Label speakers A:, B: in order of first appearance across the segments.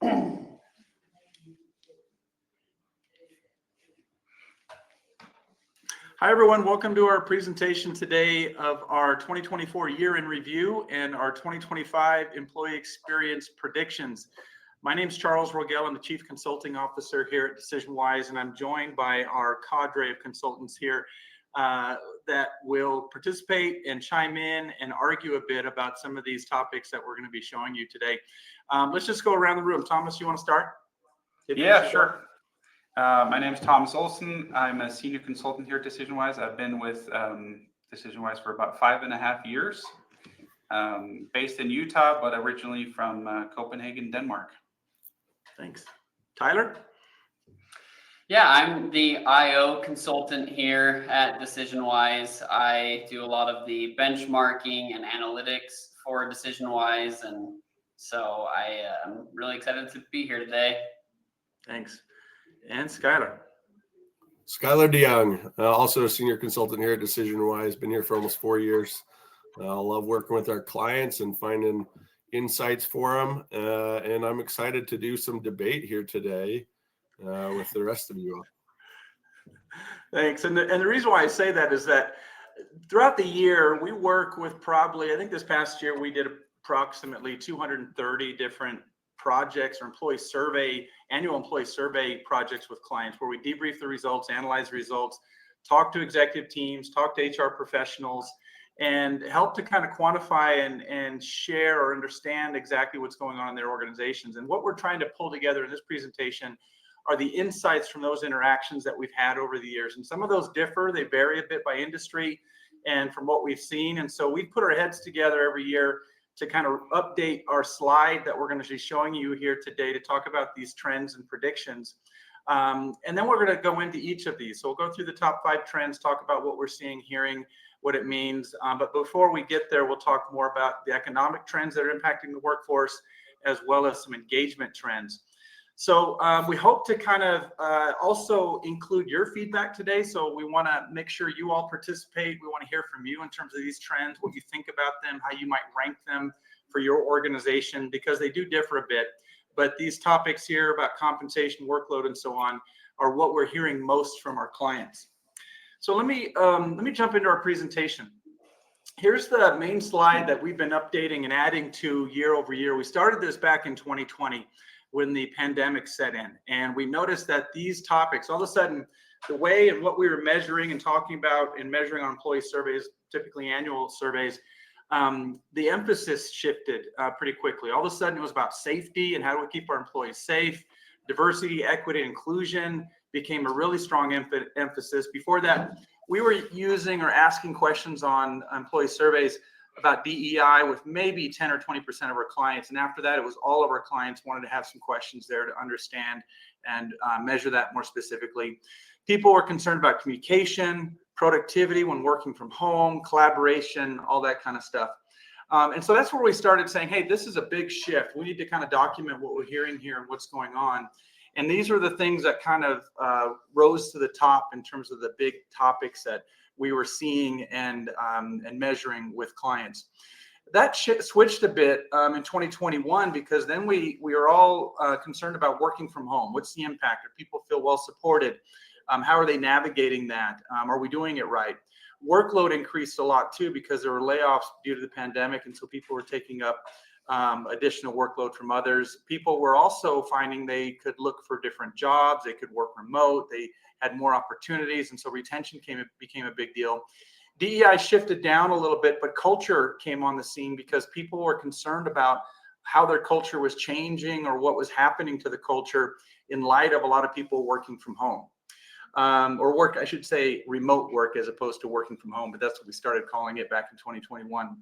A: Hi, everyone. Welcome to our presentation today of our 2024 year in review and our 2025 employee experience predictions. My name is Charles Rogel. I'm the Chief Consulting Officer here at DecisionWise, and I'm joined by our cadre of consultants here that will participate and chime in and argue a bit about some of these topics that we're going to be showing you today. Let's just go around the room. Thomas, you want to start?
B: Yeah, sure. My name is Thomas Olsen. I'm a senior consultant here at DecisionWise. I've been with DecisionWise for about 5.5 years. Based in Utah, but originally from Copenhagen, Denmark.
A: Thanks. Tyler?
C: Yeah, I'm the IO consultant here at DecisionWise. I do a lot of the benchmarking and analytics for DecisionWise, and so I am really excited to be here today.
A: Thanks. And Skylar?
D: Skylar de Jong, also a senior consultant here at DecisionWise. Been here for almost 4 years. I love working with our clients and finding insights for them. And I'm excited to do some debate here today with the rest of you all.
A: Thanks. And the reason why I say that is that throughout the year, we work with probably, I think this past year, we did approximately 230 different projects or annual employee survey projects with clients where we debrief the results, analyze the results, talk to executive teams, talk to HR professionals, and help to kind of quantify and share or understand exactly what's going on in their organizations. And what we're trying to pull together in this presentation are the insights from those interactions that we've had over the years. And some of those differ, they vary a bit by industry and from what we've seen. And so we put our heads together every year to kind of update our slide that we're going to be showing you here today to talk about these trends and predictions. And then we're going to go into each of these. So we'll go through the top 5 trends, talk about what we're seeing, hearing, what it means. But before we get there, we'll talk more about the economic trends that are impacting the workforce, as well as some engagement trends. So we hope to kind of also include your feedback today. So we want to make sure you all participate. We want to hear from you in terms of these trends, what you think about them, how you might rank them for your organization, because they do differ a bit. But these topics here about compensation, workload, and so on are what we're hearing most from our clients. So let me jump into our presentation. Here's the main slide that we've been updating and adding to year over year. We started this back in 2020 when the pandemic set in, and we noticed that these topics, all of a sudden, the way and what we were measuring and talking about and measuring on employee surveys, typically annual surveys, the emphasis shifted pretty quickly. All of a sudden, it was about safety and how do we keep our employees safe. Diversity, equity, inclusion became a really strong emphasis. Before that, we were using or asking questions on employee surveys about DEI with maybe 10 or 20% of our clients. And after that, it was all of our clients wanted to have some questions there to understand and measure that more specifically. People were concerned about communication, productivity when working from home, collaboration, all that kind of stuff. And so that's where we started saying, hey, this is a big shift. We need to kind of document what we're hearing here and what's going on. And these are the things that kind of rose to the top in terms of the big topics that we were seeing and measuring with clients. That switched a bit in 2021 because then we were all concerned about working from home. What's the impact? Do people feel well supported? How are they navigating that? Are we doing it right? Workload increased a lot too because there were layoffs due to the pandemic, and so people were taking up additional workload from others. People were also finding they could look for different jobs. They could work remote. They had more opportunities, and so retention became a big deal. DEI shifted down a little bit, but culture came on the scene because people were concerned about how their culture was changing or what was happening to the culture in light of a lot of people working from home. Or work, I should say remote work as opposed to working from home, but that's what we started calling it back in 2021.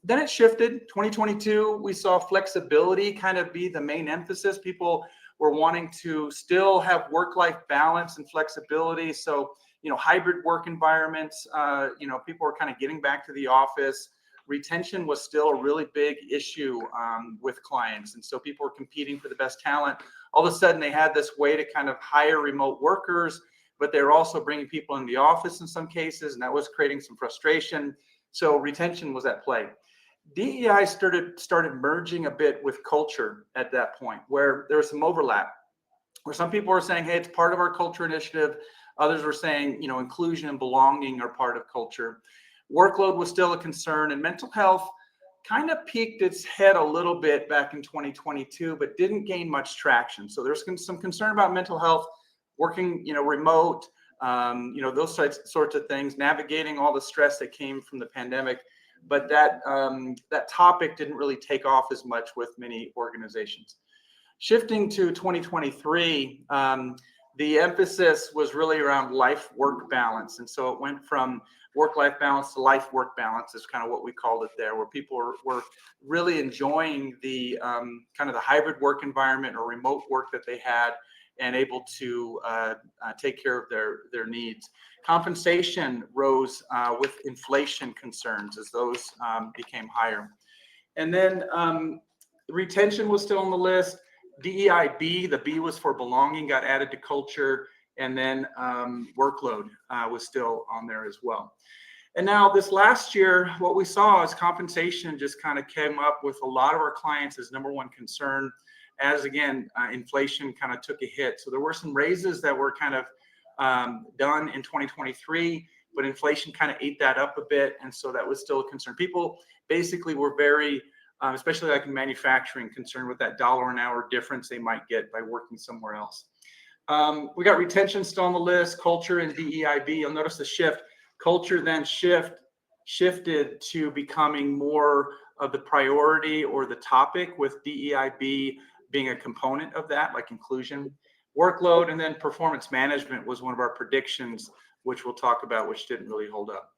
A: Then it shifted. 2022, we saw flexibility kind of be the main emphasis. People were wanting to still have work-life balance and flexibility. So, hybrid work environments, people were kind of getting back to the office. Retention was still a really big issue with clients. And so people were competing for the best talent. All of a sudden, they had this way to kind of hire remote workers, but they were also bringing people in the office in some cases, and that was creating some frustration. So retention was at play. DEI started merging a bit with culture at that point, where there was some overlap, where some people were saying, hey, it's part of our culture initiative. Others were saying, inclusion and belonging are part of culture. Workload was still a concern, and mental health kind of peaked its head a little bit back in 2022, but didn't gain much traction. So there's some concern about mental health, working, remote, those sorts of things, navigating all the stress that came from the pandemic. But that topic didn't really take off as much with many organizations. Shifting to 2023, the emphasis was really around life-work balance. And so it went from work-life balance to life-work balance is kind of what we called it there, where people were really enjoying the kind of the hybrid work environment or remote work that they had and able to take care of their needs. Compensation rose with inflation concerns as those became higher. And then retention was still on the list. DEIB, the B was for belonging, got added to culture, and then workload was still on there as well. And now this last year, what we saw is compensation just kind of came up with a lot of our clients as number one concern, as again, inflation kind of took a hit. So there were some raises that were kind of done in 2023, but inflation kind of ate that up a bit. And so that was still a concern. People basically were very, especially like in manufacturing, concerned with that $1 an hour difference they might get by working somewhere else. We got retention still on the list, culture and DEIB. You'll notice the shift. Culture then shifted to becoming more of the priority or the topic, with DEIB being a component of that, like inclusion. Workload and then performance management was one of our predictions, which we'll talk about, which didn't really hold up.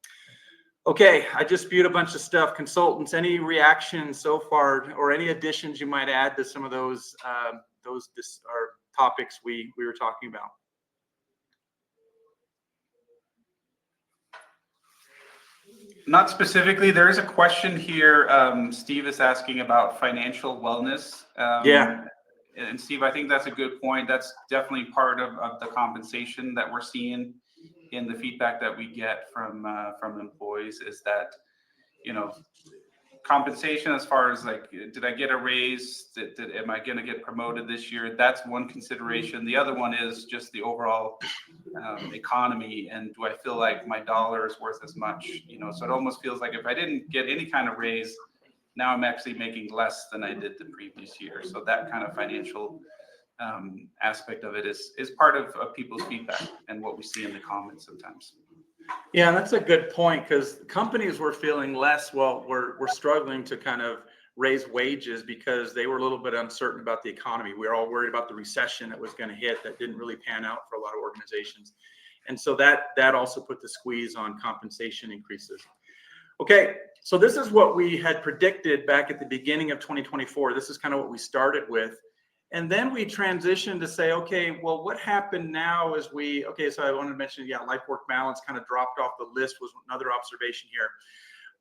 A: Okay, I just spewed a bunch of stuff. Consultants, any reactions so far, or any additions you might add to some of those are topics we were talking about?
B: Not specifically. There is a question here. Steve is asking about financial wellness.
A: Yeah.
B: And Steve, I think that's a good point. That's definitely part of the compensation that we're seeing in the feedback that we get from employees, is that, compensation as far as like, did I get a raise? Am I going to get promoted this year? That's one consideration. The other one is just the overall economy, and do I feel like my dollar is worth as much? So it almost feels like if I didn't get any kind of raise, now I'm actually making less than I did the previous year. So that kind of financial aspect of it is part of people's feedback and what we see in the comments sometimes.
A: Yeah, that's a good point, because companies were feeling less. Well, we're struggling to kind of raise wages because they were a little bit uncertain about the economy. We were all worried about the recession that was going to hit. That didn't really pan out for a lot of organizations. And so that also put the squeeze on compensation increases. Okay, so this is what we had predicted back at the beginning of 2024. This is kind of what we started with. And then we transitioned to say, okay, well, what happened now is so I wanted to mention, life-work balance kind of dropped off the list, was another observation here.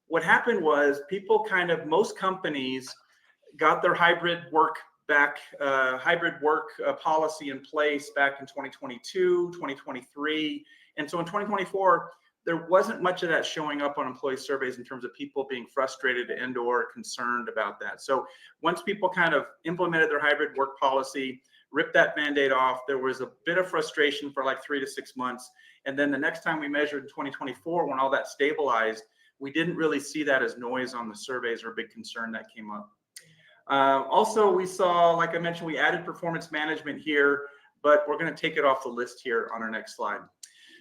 A: What happened was most companies got their hybrid work policy in place back in 2022, 2023. And so in 2024, there wasn't much of that showing up on employee surveys in terms of people being frustrated and or concerned about that. So once people kind of implemented their hybrid work policy, ripped that Band-Aid off, there was a bit of frustration for like 3 to 6 months. And then the next time we measured in 2024, when all that stabilized, we didn't really see that as noise on the surveys or a big concern that came up. Also, we saw, like I mentioned, we added performance management here, but we're going to take it off the list here on our next slide.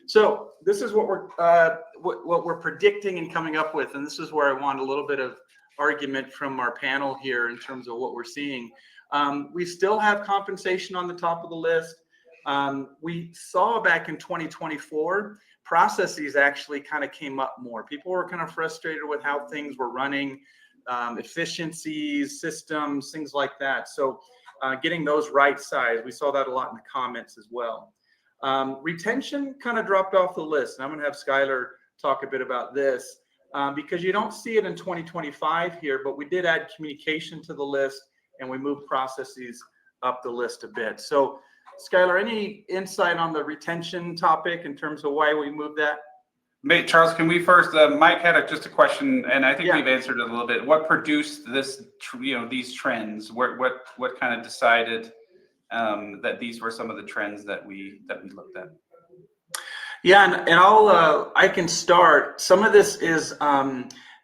A: So this is what we're predicting and coming up with, and this is where I want a little bit of argument from our panel here in terms of what we're seeing. We still have compensation on the top of the list. We saw back in 2024, processes actually kind of came up more. People were kind of frustrated with how things were running, efficiencies, systems, things like that. So getting those right size, we saw that a lot in the comments as well. Retention kind of dropped off the list. And I'm going to have Skylar talk a bit about this because you don't see it in 2025 here, but we did add communication to the list and we moved processes up the list a bit. So Skylar, any insight on the retention topic in terms of why we moved that?
B: Charles, can we first, Mike had just a question, and I think
A: Yeah.
B: we've answered it a little bit. What produced this, these trends? What kind of decided that these were some of the trends that we looked at?
A: Yeah, and I can start. Some of this is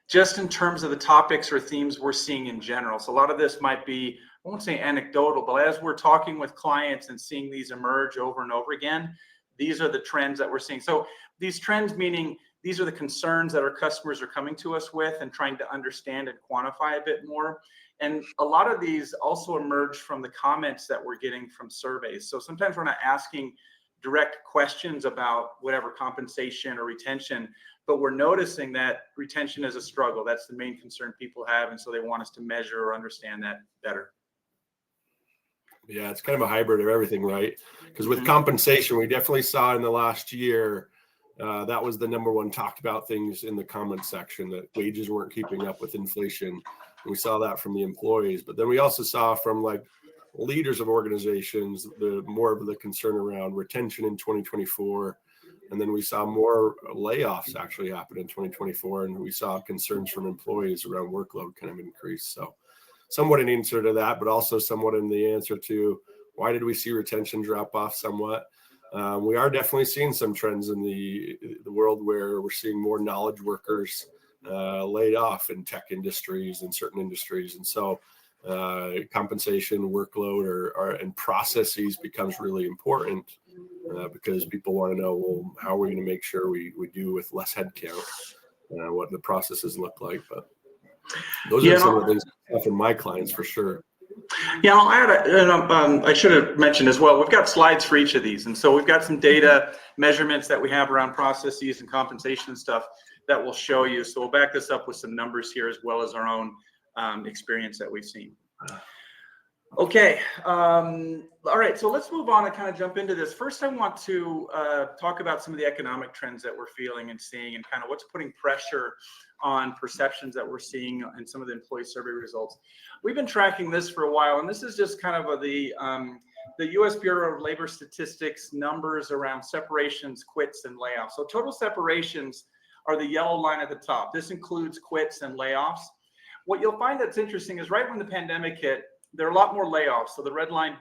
A: just in terms of the topics or themes we're seeing in general. So a lot of this might be, I won't say anecdotal, but as we're talking with clients and seeing these emerge over and over again, these are the trends that we're seeing. So these trends meaning these are the concerns that our customers are coming to us with and trying to understand and quantify a bit more. And a lot of these also emerge from the comments that we're getting from surveys. So sometimes we're not asking direct questions about whatever compensation or retention, but we're noticing that retention is a struggle. That's the main concern people have. And so they want us to measure or understand that better.
D: Yeah, it's kind of a hybrid of everything, right? Because with compensation, we definitely saw in the last year, that was the number one talked about things in the comment section, that wages weren't keeping up with inflation. And we saw that from the employees, but then we also saw from like leaders of organizations, the more of the concern around retention in 2024. And then we saw more layoffs actually happen in 2024. And we saw concerns from employees around workload kind of increase. So somewhat an answer to that, but also somewhat in the answer to why did we see retention drop off somewhat? We are definitely seeing some trends in the world where we're seeing more knowledge workers laid off in tech industries and certain industries. And so compensation, workload, and processes becomes really important because people want to know, well, how are we going to make sure we do with less headcount, what the processes look like. But those are some of the things from my clients for sure.
A: Yeah, I'll add, I should have mentioned as well, we've got slides for each of these. And so we've got some data measurements that we have around processes and compensation and stuff that will show you. So we'll back this up with some numbers here as well as our own experience that we've seen. Okay. All right. So let's move on and kind of jump into this. First, I want to talk about some of the economic trends that we're feeling and seeing and kind of what's putting pressure on perceptions that we're seeing in some of the employee survey results. We've been tracking this for a while, and this is just kind of the U.S. Bureau of Labor Statistics numbers around separations, quits, and layoffs. So total separations are the yellow line at the top. This includes quits and layoffs. What you'll find that's interesting is right when the pandemic hit, there are a lot more layoffs. So the red line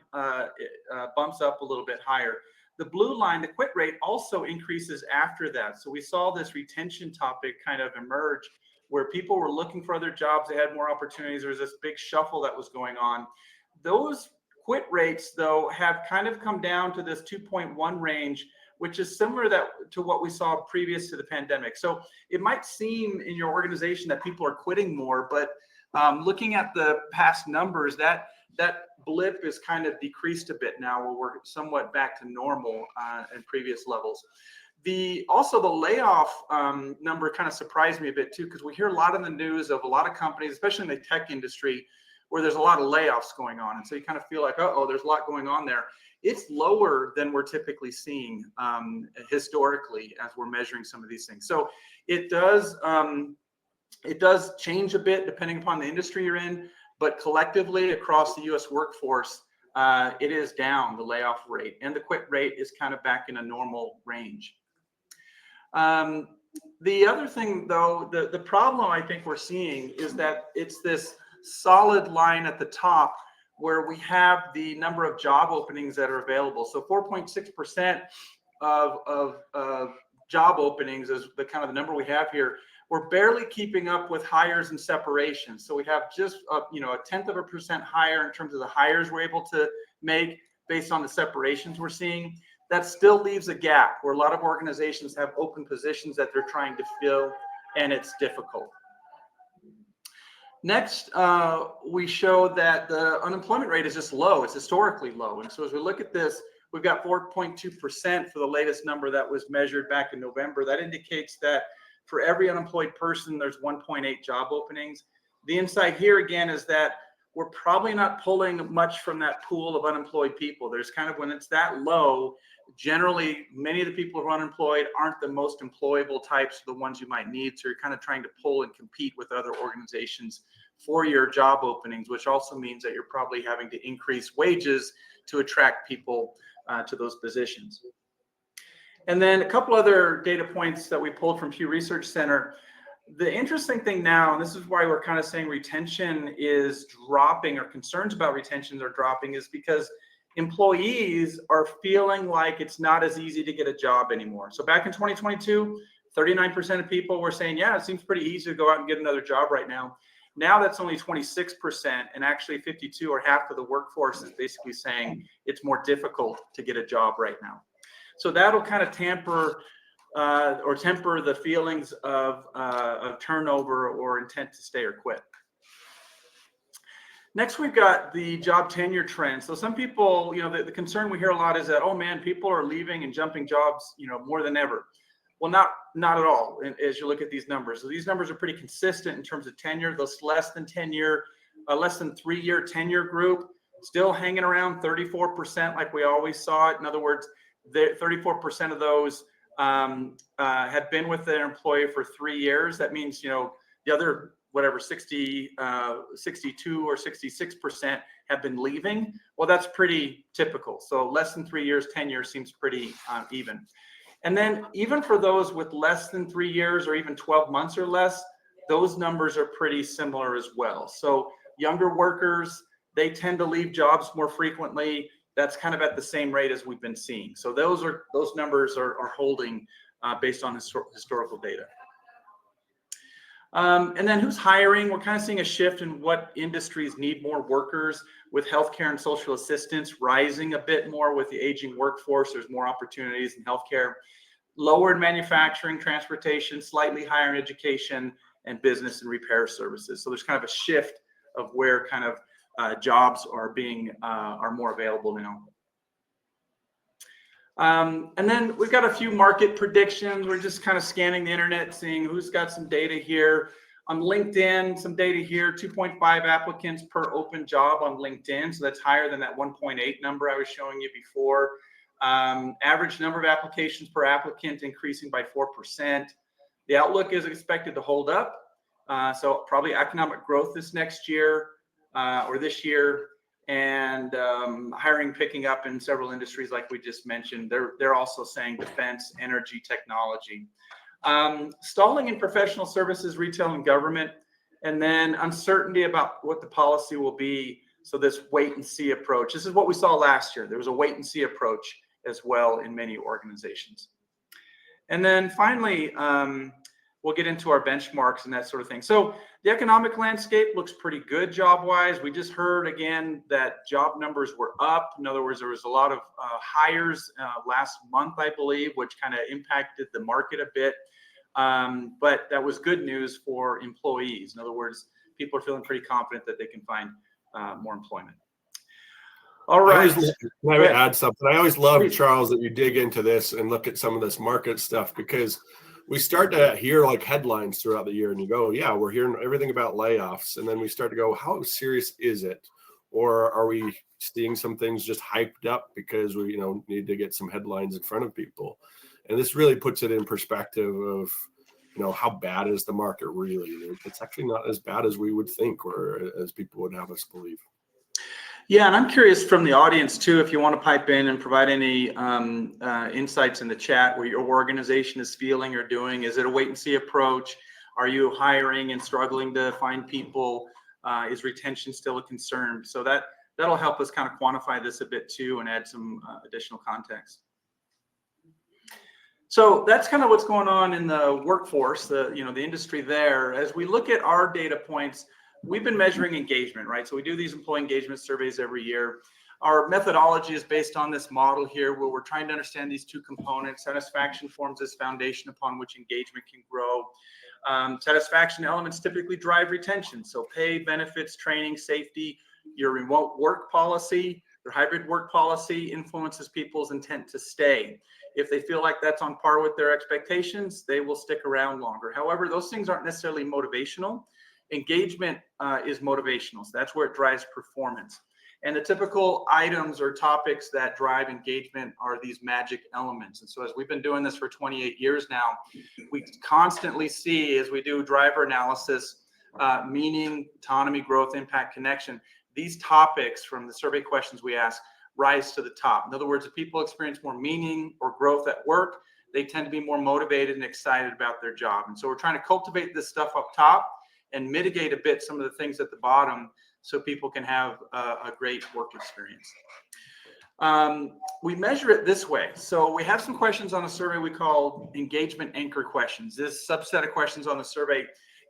A: bumps up a little bit higher. The blue line, the quit rate, also increases after that. So we saw this retention topic kind of emerge where people were looking for other jobs. They had more opportunities. There was this big shuffle that was going on. Those quit rates, though, have kind of come down to this 2.1 range, which is similar to what we saw previous to the pandemic. So it might seem in your organization that people are quitting more, but looking at the past numbers, that blip is kind of decreased a bit now, where we're somewhat back to normal in previous levels. Also the layoff number kind of surprised me a bit too, because we hear a lot in the news of a lot of companies, especially in the tech industry, where there's a lot of layoffs going on. And so you kind of feel like, oh, there's a lot going on there. It's lower than we're typically seeing historically as we're measuring some of these things. So it does change a bit depending upon the industry you're in, but collectively across the U.S. workforce, it is down, the layoff rate, and the quit rate is kind of back in a normal range. The other thing, though, the problem I think we're seeing is that it's this solid line at the top where we have the number of job openings that are available. So 4.6% of job openings is the kind of the number we have here. We're barely keeping up with hires and separations. So we have just a 0.1% higher in terms of the hires we're able to make based on the separations we're seeing. That still leaves a gap where a lot of organizations have open positions that they're trying to fill, and it's difficult. Next, we show that the unemployment rate is just low. It's historically low. And so as we look at this, we've got 4.2% for the latest number that was measured back in November. That indicates that for every unemployed person, there's 1.8 job openings. The insight here again is that we're probably not pulling much from that pool of unemployed people. There's kind of, when it's that low, generally many of the people who are unemployed aren't the most employable types, the ones you might need. So you're kind of trying to pull and compete with other organizations for your job openings, which also means that you're probably having to increase wages to attract people to those positions. And then a couple other data points that we pulled from Pew Research Center. The interesting thing now, and this is why we're kind of saying retention is dropping, or concerns about retention are dropping, is because employees are feeling like it's not as easy to get a job anymore. So back in 2022, 39% of people were saying, yeah, it seems pretty easy to go out and get another job right now. Now that's only 26%, and actually 52, or half of the workforce, is basically saying it's more difficult to get a job right now. So that'll kind of temper the feelings of turnover or intent to stay or quit. Next, we've got the job tenure trend. So some people, the concern we hear a lot is that, oh man, people are leaving and jumping jobs, more than ever. Well, not at all, as you look at these numbers. So these numbers are pretty consistent in terms of tenure. Those less than 3-year tenure group, still hanging around 34%, like we always saw it. In other words, 34% of those have been with their employer for 3 years. That means, the other, 62 or 66% have been leaving. Well, that's pretty typical. So less than 3 years, tenure seems pretty even. And then even for those with less than 3 years, or even 12 months or less, those numbers are pretty similar as well. So younger workers, they tend to leave jobs more frequently. That's kind of at the same rate as we've been seeing. So those numbers are holding based on historical data. And then who's hiring? We're kind of seeing a shift in what industries need more workers, with healthcare and social assistance rising a bit more with the aging workforce. There's more opportunities in healthcare, lower in manufacturing, transportation, slightly higher in education, and business and repair services. So there's kind of a shift of where kind of jobs are more available now. And then we've got a few market predictions. We're just kind of scanning the internet, seeing who's got some data here. On LinkedIn, some data here, 2.5 applicants per open job on LinkedIn. So that's higher than that 1.8 number I was showing you before. Average number of applications per applicant increasing by 4%. The outlook is expected to hold up. So probably economic growth this next year or this year. And hiring picking up in several industries like we just mentioned. They're also saying defense, energy, technology. Stalling in professional services, retail, and government, and then uncertainty about what the policy will be. So this wait and see approach. This is what we saw last year. There was a wait and see approach as well in many organizations. And then finally, we'll get into our benchmarks and that sort of thing. So the economic landscape looks pretty good job-wise. We just heard again that job numbers were up. In other words, there was a lot of hires last month, I believe, which kind of impacted the market a bit. But that was good news for employees. In other words, people are feeling pretty confident that they can find more employment. All right.
D: Can I add something? I always love, Charles, that you dig into this and look at some of this market stuff, because we start to hear like headlines throughout the year and you go, yeah, we're hearing everything about layoffs. And then we start to go, how serious is it? Or are we seeing some things just hyped up because we, need to get some headlines in front of people? And this really puts it in perspective of, how bad is the market really? It's actually not as bad as we would think, or as people would have us believe.
A: Yeah, and I'm curious from the audience too, if you want to pipe in and provide any insights in the chat where your organization is feeling or doing. Is it a wait and see approach? Are you hiring and struggling to find people? Is retention still a concern? So that'll help us kind of quantify this a bit too and add some additional context. So that's kind of what's going on in the workforce, the industry there. As we look at our data points, we've been measuring engagement, right? So we do these employee engagement surveys every year. Our methodology is based on this model here, where we're trying to understand these two components. Satisfaction forms this foundation upon which engagement can grow. Satisfaction elements typically drive retention. So pay, benefits, training, safety. Your remote work policy, your hybrid work policy influences people's intent to stay. If they feel like that's on par with their expectations, they will stick around longer. However, those things aren't necessarily motivational. Engagement is motivational. So that's where it drives performance. And the typical items or topics that drive engagement are these magic elements. And so as we've been doing this for 28 years now, we constantly see, as we do driver analysis, meaning, autonomy, growth, impact, connection, these topics from the survey questions we ask rise to the top. In other words, if people experience more meaning or growth at work, they tend to be more motivated and excited about their job. And so we're trying to cultivate this stuff up top and mitigate a bit some of the things at the bottom so people can have a great work experience. We measure it this way. So we have some questions on a survey we call engagement anchor questions. This subset of questions on the survey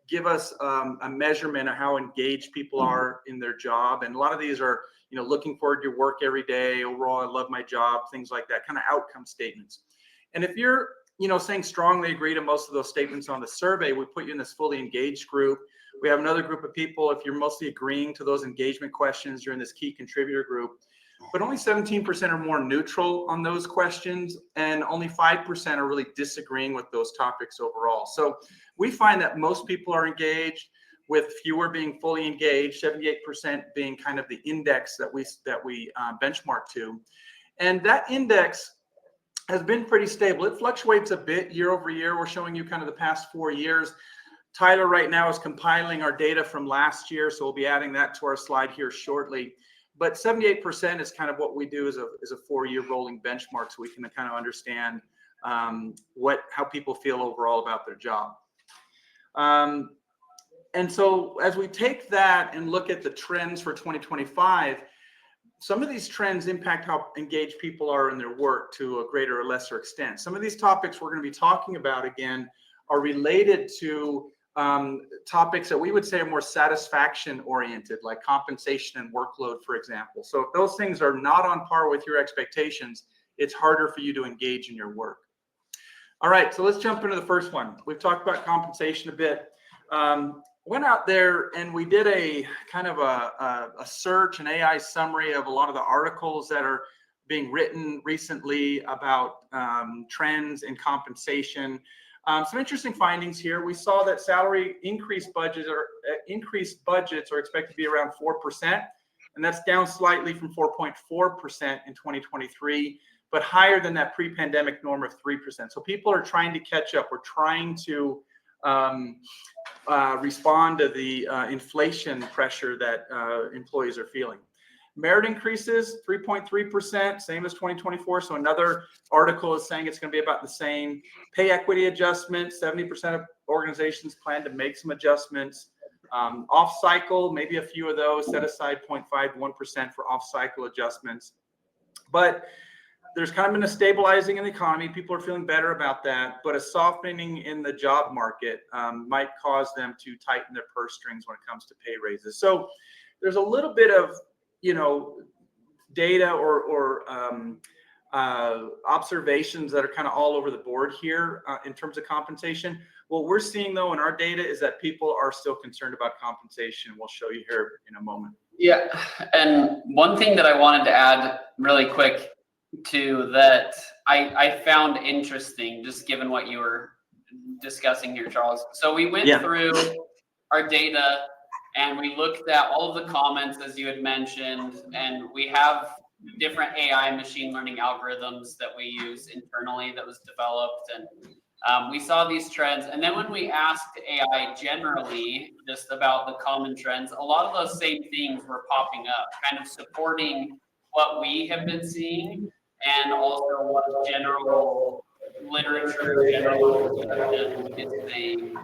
A: give us a measurement of how engaged people are in their job. And a lot of these are, looking forward to your work every day, overall, I love my job, things like that, kind of outcome statements. And if you're, saying strongly agree to most of those statements on the survey, we put you in this fully engaged group. We have another group of people, if you're mostly agreeing to those engagement questions, you're in this key contributor group. But only 17% are more neutral on those questions, and only 5% are really disagreeing with those topics overall. So we find that most people are engaged, with fewer being fully engaged, 78% being kind of the index that we benchmark to. And that index has been pretty stable. It fluctuates a bit year over year. We're showing you kind of the past 4 years. Tyler right now is compiling our data from last year, so we'll be adding that to our slide here shortly. But 78% is kind of what we do as a 4-year rolling benchmark, so we can kind of understand how people feel overall about their job. And so as we take that and look at the trends for 2025, some of these trends impact how engaged people are in their work to a greater or lesser extent. Some of these topics we're going to be talking about, again, are related to topics that we would say are more satisfaction oriented, like compensation and workload, for example. So if those things are not on par with your expectations, it's harder for you to engage in your work. All right, so let's jump into the first one. We've talked about compensation a bit. Went out there and we did a kind of a search, an AI summary of a lot of the articles that are being written recently about trends in compensation. Some interesting findings here. We saw that salary increased budgets are expected to be around 4%, and that's down slightly from 4.4% in 2023, but higher than that pre-pandemic norm of 3%. So people are trying to catch up. We're trying to respond to the inflation pressure that employees are feeling. Merit increases, 3.3%, same as 2024. So another article is saying it's going to be about the same. Pay equity adjustments, 70% of organizations plan to make some adjustments. Off cycle, maybe a few of those, set aside 0.5 to 1% for off cycle adjustments. But there's kind of been a stabilizing in the economy. People are feeling better about that, but a softening in the job market might cause them to tighten their purse strings when it comes to pay raises. So there's a little bit of data or observations that are kind of all over the board here in terms of compensation. What we're seeing though in our data is that people are still concerned about compensation. We'll show you here in a moment.
C: Yeah, and one thing that I wanted to add really quick to that I found interesting, just given what you were discussing here, Charles. So we went through our data and we looked at all of the comments, as you had mentioned, and we have different AI machine learning algorithms that we use internally that was developed. And we saw these trends. And then when we asked AI generally just about the common trends, a lot of those same things were popping up, kind of supporting what we have been seeing and also what general literature, general discussion is saying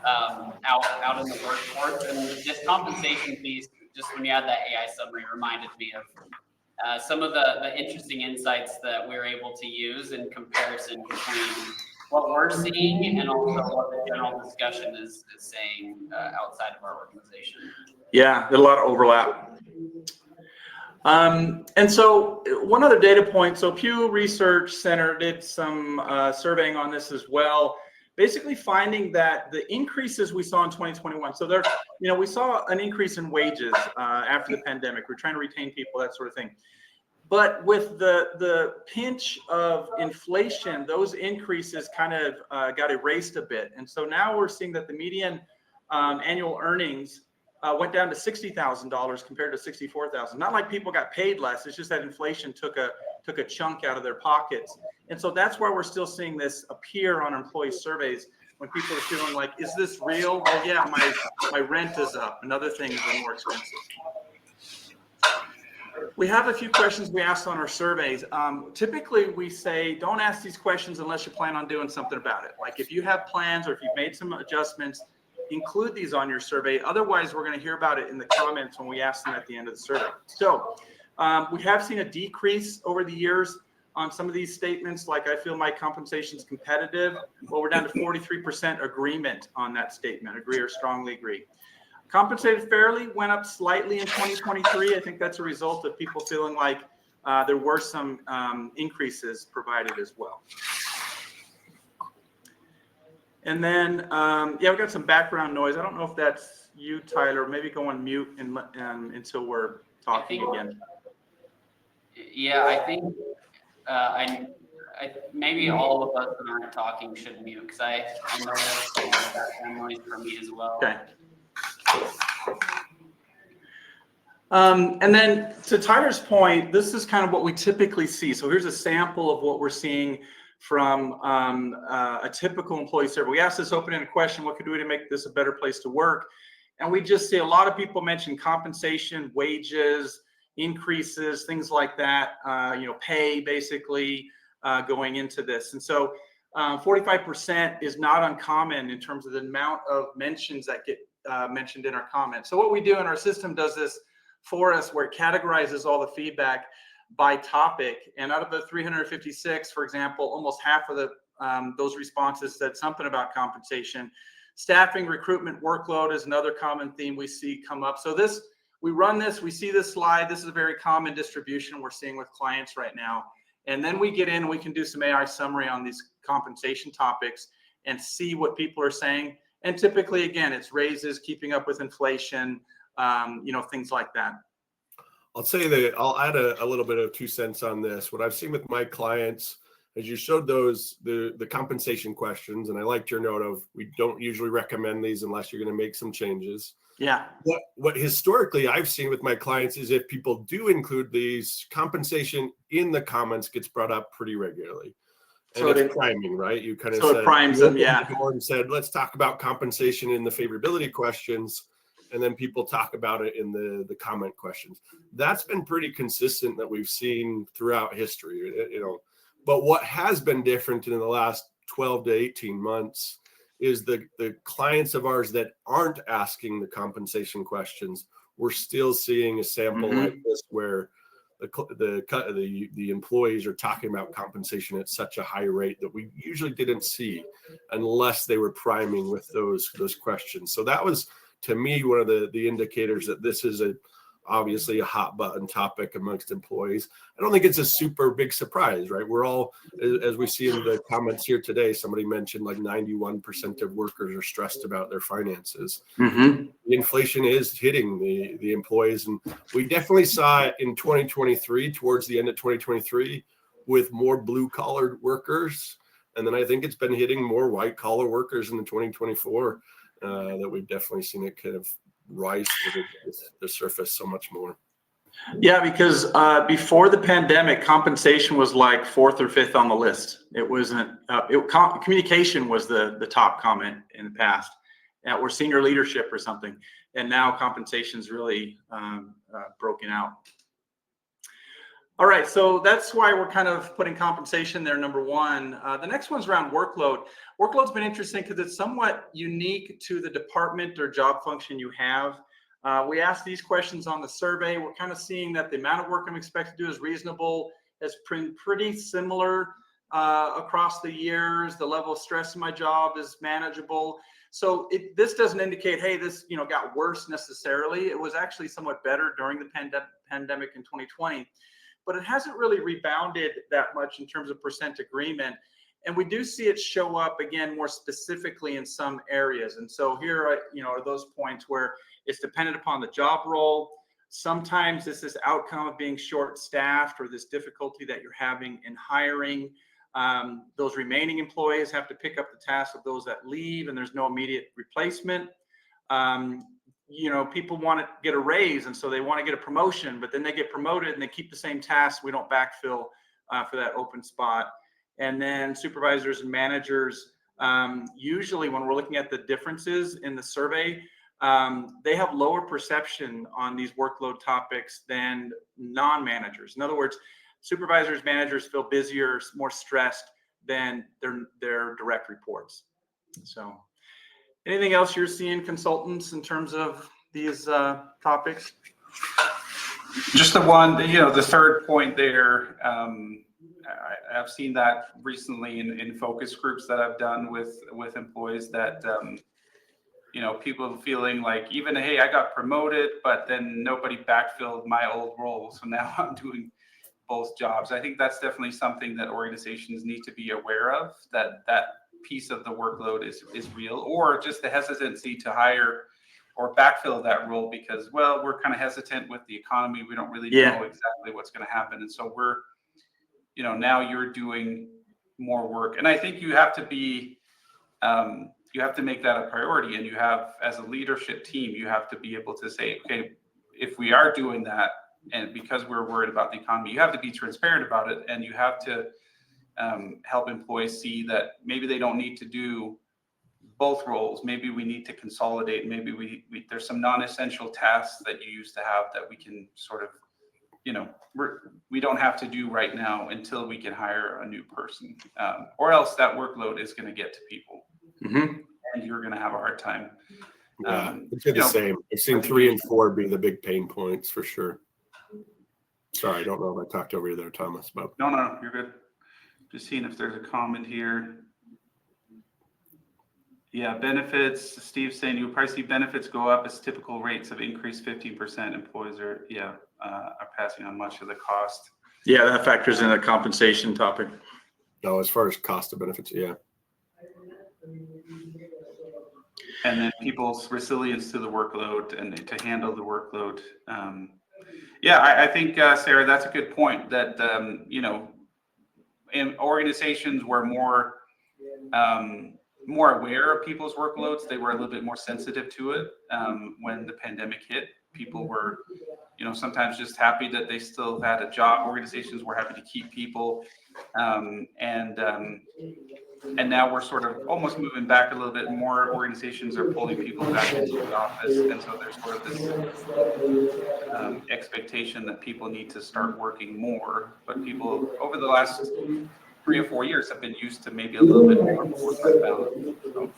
C: out in the workforce. And this compensation piece, just when you had that AI summary, reminded me of some of the interesting insights that we're able to use in comparison between what we're seeing and also what the general discussion is saying outside of our organization.
A: Yeah, there's a lot of overlap. And so one other data point, so Pew Research Center did some surveying on this as well, basically finding that the increases we saw in 2021, so there, we saw an increase in wages after the pandemic. We're trying to retain people, that sort of thing. But with the pinch of inflation, those increases kind of got erased a bit. And so now we're seeing that the median annual earnings went down to $60,000 compared to $64,000. Not like people got paid less. It's just that inflation took a chunk out of their pockets. And so that's why we're still seeing this appear on employee surveys when people are feeling like, is this real? Oh yeah, my rent is up and other things are more expensive. We have a few questions we asked on our surveys. Typically, we say don't ask these questions unless you plan on doing something about it. Like if you have plans or if you've made some adjustments, include these on your survey. Otherwise, we're going to hear about it in the comments when we ask them at the end of the survey. So we have seen a decrease over the years on some of these statements, like I feel my compensation is competitive. Well, we're down to 43% agreement on that statement, agree or strongly agree. Compensated fairly went up slightly in 2023. I think that's a result of people feeling like there were some increases provided as well. And then, yeah, we've got some background noise. I don't know if that's you, Tyler. Maybe go on mute until we're talking again.
C: Yeah, I think maybe all of us that aren't talking should mute, because I know that's background noise for me as well.
A: Okay. And then to Tyler's point, this is kind of what we typically see. So here's a sample of what we're seeing from a typical employee survey. We asked this open-ended question, what could we do to make this a better place to work? And we just see a lot of people mention compensation, wages, increases, things like that, pay basically going into this. And so 45% is not uncommon in terms of the amount of mentions that get mentioned in our comments. So what we do in our system does this for us, where it categorizes all the feedback by topic. And out of the 356, for example, almost half of those responses said something about compensation. Staffing, recruitment, workload is another common theme we see come up. So we run this, we see this slide. This is a very common distribution we're seeing with clients right now. And then we get in, we can do some AI summary on these compensation topics and see what people are saying. And typically, again, it's raises, keeping up with inflation, things like that.
D: I'll say that I'll add a little bit of 2 cents on this. What I've seen with my clients, as you showed the compensation questions, and I liked your note of we don't usually recommend these unless you're going to make some changes.
A: Yeah.
D: What historically I've seen with my clients is if people do include these, compensation in the comments gets brought up pretty regularly. And so it's priming, right? You kind of
A: said, it primes them, yeah.
D: And said, let's talk about compensation in the favorability questions. And then people talk about it in the comment questions. That's been pretty consistent that we've seen throughout history, But what has been different in the last 12 to 18 months is the clients of ours that aren't asking the compensation questions. We're still seeing a sample like this where the employees are talking about compensation at such a high rate that we usually didn't see unless they were priming with those questions. So that was, to me, one of the indicators that this is obviously a hot button topic amongst employees. I don't think it's a super big surprise, right? We're all, as we see in the comments here today, somebody mentioned like 91% of workers are stressed about their finances. The inflation is hitting the employees. And we definitely saw it in 2023, towards the end of 2023, with more blue collar workers. And then I think it's been hitting more white collar workers in the 2024 that we've definitely seen it kind of rise to the surface so much more.
A: Yeah, because before the pandemic, compensation was like 4th or 5th on the list. It wasn't. Communication was the top comment in the past, or senior leadership or something. And now compensation's really broken out. All right, so that's why we're kind of putting compensation there, number one. The next one's around workload. Workload's been interesting because it's somewhat unique to the department or job function you have. We asked these questions on the survey. We're kind of seeing that the amount of work I'm expected to do is reasonable. It's pretty similar across the years. The level of stress in my job is manageable. So this doesn't indicate, hey, this got worse necessarily. It was actually somewhat better during the pandemic in 2020. But it hasn't really rebounded that much in terms of percent agreement. And we do see it show up again more specifically in some areas. And so here are those points where it's dependent upon the job role. Sometimes this is outcome of being short-staffed or this difficulty that you're having in hiring. Those remaining employees have to pick up the task of those that leave, and there's no immediate replacement. People want to get a raise, and so they want to get a promotion, but then they get promoted and they keep the same tasks. We don't backfill for that open spot. And then supervisors and managers, usually when we're looking at the differences in the survey, they have lower perception on these workload topics than non-managers. In other words, supervisors, managers feel busier, more stressed than their direct reports. So anything else you're seeing, consultants, in terms of these topics?
B: Just the one, the third point there. I've seen that recently in focus groups that I've done with employees, that people feeling like, even, hey, I got promoted, but then nobody backfilled my old role, so now I'm doing both jobs. I think that's definitely something that organizations need to be aware of, that piece of the workload is real, or just the hesitancy to hire or backfill that role because, well, we're kind of hesitant with the economy. We don't really know exactly what's going to happen. And so we're, now you're doing more work. And I think you have to be, you have to make that a priority. And you have, as a leadership team, you have to be able to say, okay, if we are doing that, and because we're worried about the economy, you have to be transparent about it. And you have to help employees see that maybe they don't need to do both roles. Maybe we need to consolidate. Maybe we there's some non-essential tasks that you used to have that we can sort of, we don't have to do right now until we can hire a new person, or else that workload is going to get to people, and you're going to have a hard time.
D: Yeah, it's the same. I've seen 3 and 4 be the big pain points for sure. Sorry, I don't know if I talked over you there, Thomas. But
B: No, you're good. Just seeing if there's a comment here. Yeah, benefits. Steve's saying you'll probably see benefits go up as typical rates have increased 15%. Employees are passing on much of the cost.
A: Yeah, that factors in the compensation topic.
D: no, as far as cost of benefits, yeah.
B: And then people's resilience to the workload and to handle the workload. I think, Sarah, that's a good point, that, in organizations were more aware of people's workloads. They were a little bit more sensitive to it when the pandemic hit. People were, sometimes just happy that they still had a job. Organizations were happy to keep people. And now we're sort of almost moving back a little bit more. Organizations are pulling people back into the office. And so there's sort of this expectation that people need to start working more. But people over the last 3 or 4 years have been used to maybe a little bit more work-life balance. So.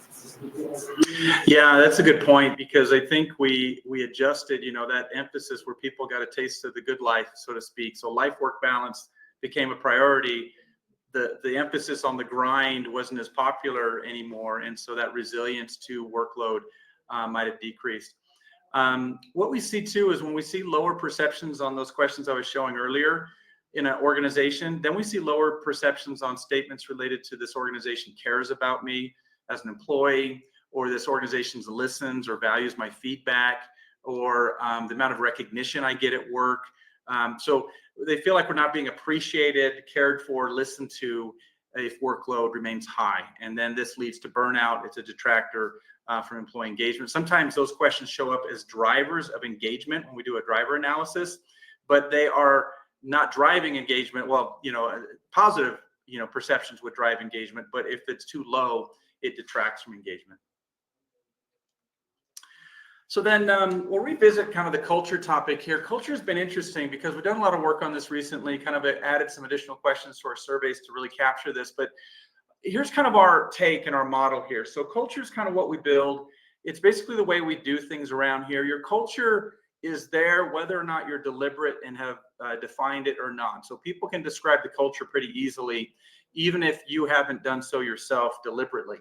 A: Yeah, that's a good point, because I think we adjusted, that emphasis where people got a taste of the good life, so to speak. So life-work balance became a priority. The emphasis on the grind wasn't as popular anymore, and so that resilience to workload might have decreased. What we see too is when we see lower perceptions on those questions I was showing earlier in an organization, then we see lower perceptions on statements related to this organization cares about me as an employee, or this organization listens or values my feedback, or the amount of recognition I get at work. So they feel like we're not being appreciated, cared for, listened to if workload remains high. And then this leads to burnout. It's a detractor from employee engagement. Sometimes those questions show up as drivers of engagement when we do a driver analysis, but they are not driving engagement. Well, positive, perceptions would drive engagement, but if it's too low, it detracts from engagement. So then we'll revisit kind of the culture topic here. Culture has been interesting because we've done a lot of work on this recently, kind of added some additional questions to our surveys to really capture this. But here's kind of our take and our model here. So culture is kind of what we build. It's basically the way we do things around here. Your culture is there whether or not you're deliberate and have defined it or not. So people can describe the culture pretty easily, even if you haven't done so yourself deliberately.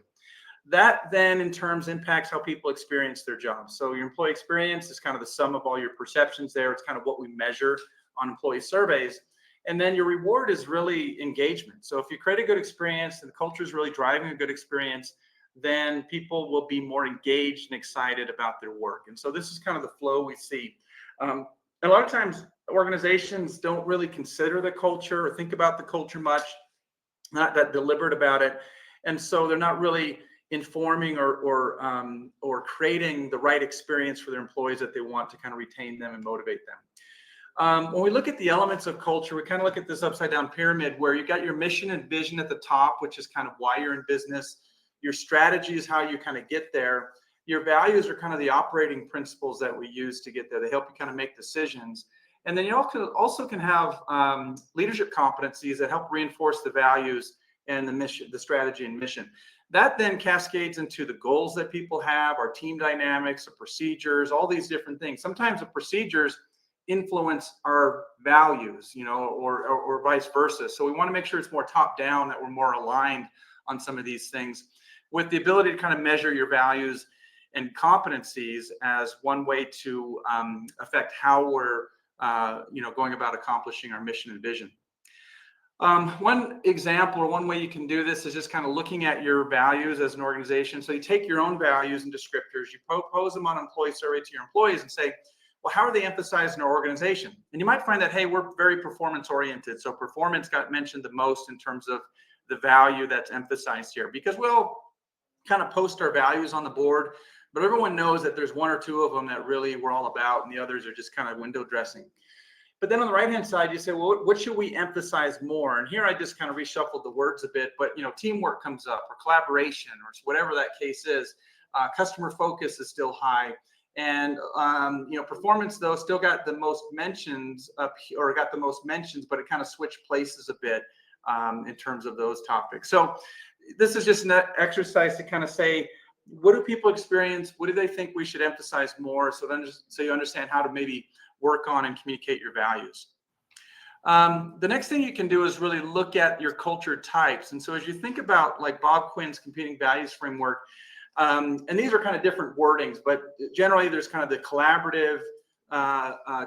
A: That then in terms impacts how people experience their jobs. So your employee experience is kind of the sum of all your perceptions there. It's kind of what we measure on employee surveys. And then your reward is really engagement. So if you create a good experience and the culture is really driving a good experience, then people will be more engaged and excited about their work. And so this is kind of the flow we see. A lot of times organizations don't really consider the culture or think about the culture much, not that deliberate about it. And so they're not really informing or creating the right experience for their employees that they want to kind of retain them and motivate them. When we look at the elements of culture, we kind of look at this upside down pyramid where you got your mission and vision at the top, which is kind of why you're in business. Your strategy is how you kind of get there. your values are kind of the operating principles that we use to get there. They help you kind of make decisions. And then you also can have leadership competencies that help reinforce the values and the mission, the strategy and mission. That then cascades into the goals that people have, our team dynamics, the procedures, all these different things. Sometimes the procedures influence our values, or vice versa. So we want to make sure it's more top down, that we're more aligned on some of these things, with the ability to kind of measure your values and competencies as one way to affect how we're going about accomplishing our mission and vision. One example, or one way you can do this, is just kind of looking at your values as an organization. So you take your own values and descriptors, you propose them on an employee survey to your employees and say, well, how are they emphasized in our organization? And you might find that, hey, we're very performance oriented. So performance got mentioned the most in terms of the value that's emphasized here, because we'll kind of post our values on the board, but everyone knows that there's one or two of them that really we're all about, and the others are just kind of window dressing. But then on the right-hand side, you say, well, what should we emphasize more? And here I just kind of reshuffled the words a bit, but teamwork comes up, or collaboration, or whatever that case is. Customer focus is still high. And performance, though, still got the most mentions up, or got the most mentions, but it kind of switched places a bit in terms of those topics. So this is just an exercise to kind of say, what do people experience? What do they think we should emphasize more? So you understand how to maybe work on and communicate your values. The next thing you can do is really look at your culture types. And so as you think about like Bob Quinn's competing values framework, and these are kind of different wordings, but generally there's kind of the collaborative